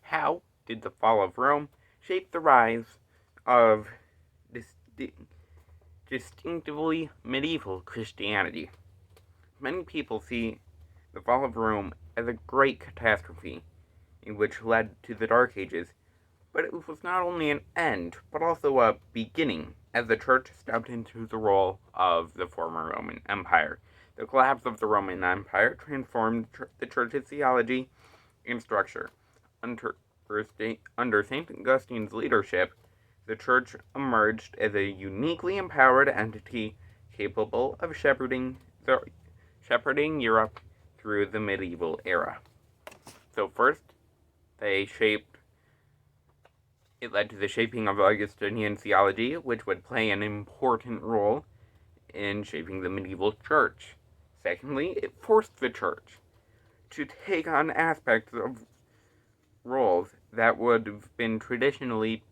How did the fall of Rome shape the rise of distinctively medieval Christianity? Many people see the fall of Rome as a great catastrophe, which led to the Dark Ages, but it was not only an end, but also a beginning, as the Church stepped into the role of the former Roman Empire. The collapse of the Roman Empire transformed the Church's theology and structure. Under St. Augustine's leadership, the Church emerged as a uniquely empowered entity capable of shepherding Europe through the medieval era. So first, it led to the shaping of Augustinian theology, which would play an important role in shaping the medieval church. Secondly, it forced the church to take on aspects of roles that would have been traditionally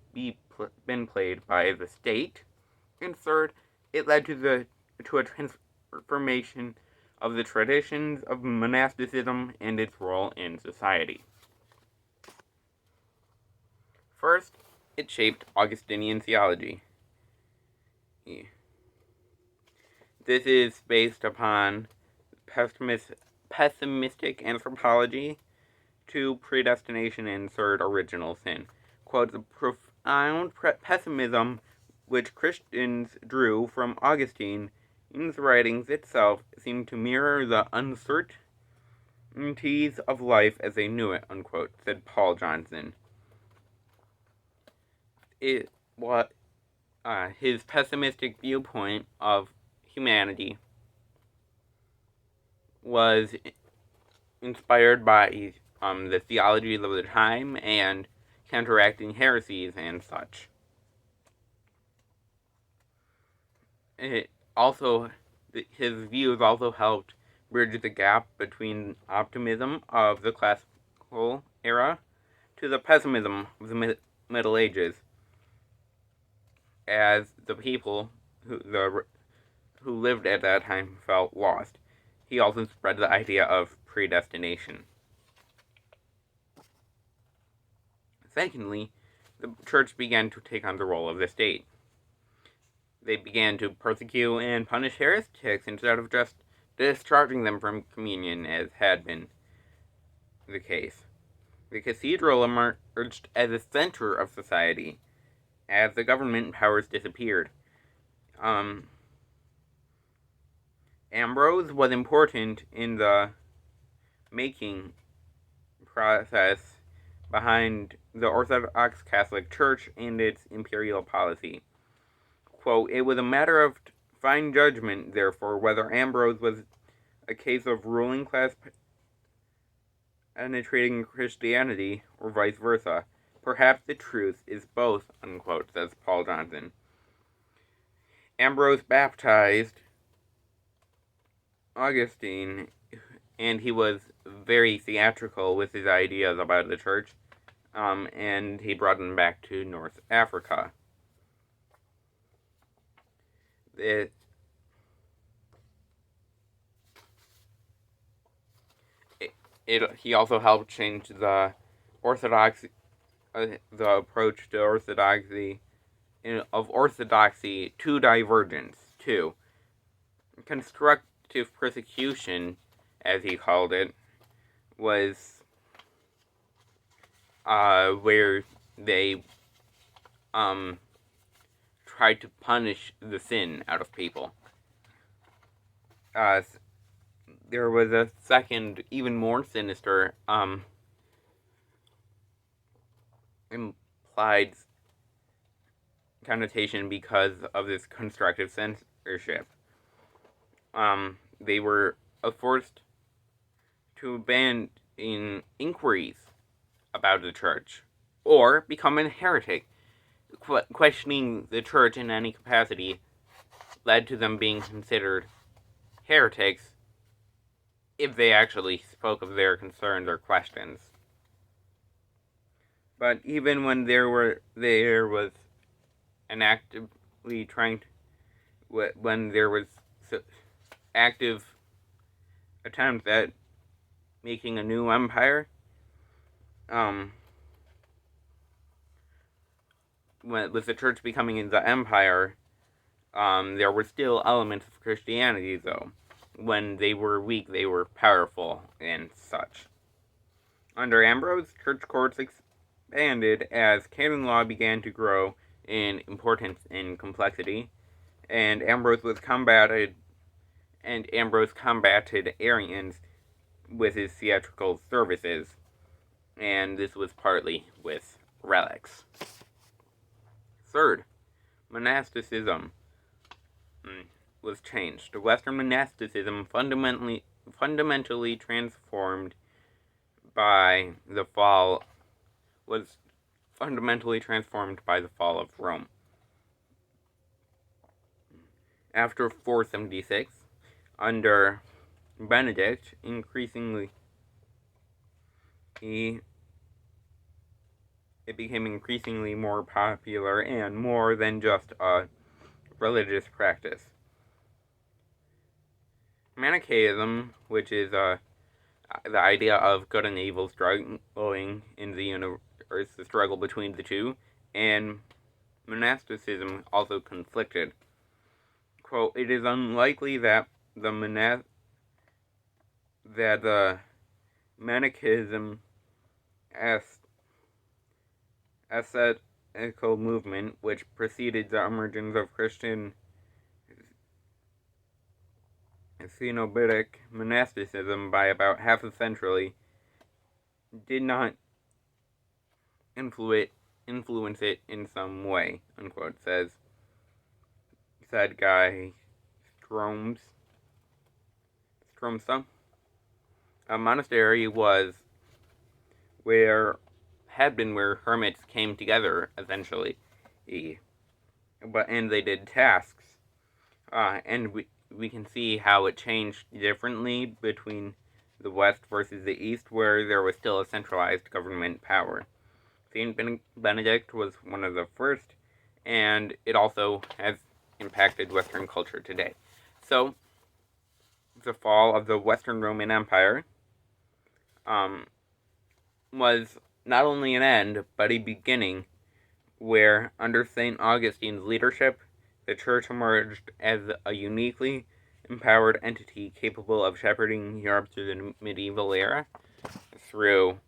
been played by the state. And third, it led to a transformation of the traditions of monasticism and its role in society. First, it shaped Augustinian theology. This is based upon pessimistic anthropology to predestination and third original sin. Quote, the profound pessimism which Christians drew from Augustine's writings itself seemed to mirror the uncertainties of life as they knew it, unquote, said Paul Johnson. His pessimistic viewpoint of humanity was inspired by the theologies of the time and counteracting heresies and such. His views also helped bridge the gap between optimism of the classical era to the pessimism of the Middle Ages, as the people who lived at that time felt lost. He also spread the idea of predestination. Secondly, the church began to take on the role of the state. They began to persecute and punish heretics instead of just discharging them from communion, as had been the case. The cathedral emerged as a center of society as the government powers disappeared. Ambrose was important in the making process behind the Orthodox Catholic Church and its imperial policy. Quote, it was a matter of fine judgment, therefore, whether Ambrose was a case of ruling class penetrating Christianity or vice versa. Perhaps the truth is both, unquote, says Paul Johnson. Ambrose baptized Augustine, and he was very theatrical with his ideas about the church, and he brought them back to North Africa. He also helped change the orthodoxy, the approach to orthodoxy, of orthodoxy to divergence, too. Constructive persecution, as he called it, was where they tried to punish the sin out of people. There was a second, even more sinister, implied connotation because of this constructive censorship. They were forced to abandon inquiries about the church, or become a heretic. Questioning the church in any capacity led to them being considered heretics if they actually spoke of their concerns or questions. But even when there was an actively trying to, when there was active attempts at making a new empire, with the church becoming the empire, there were still elements of Christianity, though. When they were weak, they were powerful and such. Under Ambrose, church courts expanded as canon law began to grow in importance and complexity, and Ambrose combated Arians with his theatrical services, and this was partly with relics. Third, monasticism was changed. Western monasticism fundamentally transformed by the fall of Rome. After 476, under Benedict, it became increasingly more popular and more than just a religious practice. Manichaeism, which is the idea of good and evil struggling in the universe, the struggle between the two, and monasticism also conflicted. Quote, "It is unlikely that the Manichaeism ascetical movement, which preceded the emergence of Christian Cenobitic monasticism by about half a century, did not influence it in some way," unquote, said Guy Stromsa. A monastery was where hermits came together, essentially, and they did tasks, and we can see how it changed differently between the West versus the East, where there was still a centralized government power. Saint Benedict was one of the first, and it also has impacted Western culture today. So, the fall of the Western Roman Empire was not only an end, but a beginning where, under St. Augustine's leadership, the church emerged as a uniquely empowered entity capable of shepherding Europe through the medieval era through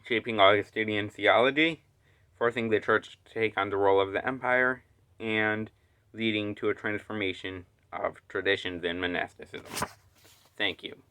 shaping Augustinian theology, forcing the church to take on the role of the empire, and leading to a transformation of traditions in monasticism. Thank you.